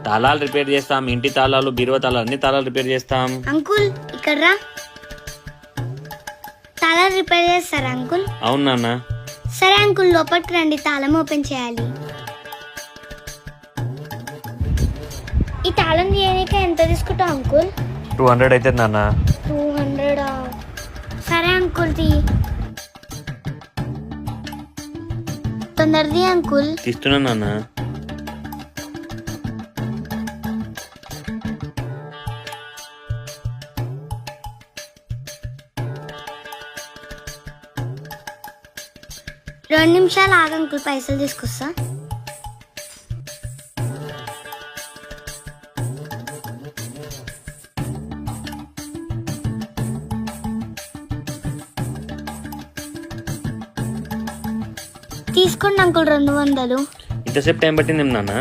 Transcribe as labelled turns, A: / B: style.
A: తాళాలు రిపేర్ చేస్తాం, ఇంటి తాళాలు, బీరువా తాళాలు, అన్ని తాళాలు రిపేర్ చేస్తాం.
B: అంకుల్ ఇక్కడ రా. తాళాలు రిపేర్ చేస్తారా అంకుల్?
A: అవును నాన్న.
B: సరే అంకుల్, లోపలికి రండి, తాళం ఓపెన్ చేయాలి. ఈ తాళం తీయడానికి ఎంత తీసుకుంటావు అంకుల్?
A: 200 అవుతుంది నాన్న.
B: 200. సరే అంకుల్, తీ. తొందరది అంకుల్.
A: తీస్తున్నా నాన్న.
B: రెండు నిమిషాలు ఆగు అంకుల్, పైసలు తీసుకొస్తా. తీసుకోండి అంకుల్, 200.
A: ఇంతసేపు టైం పట్టింది నాన్న.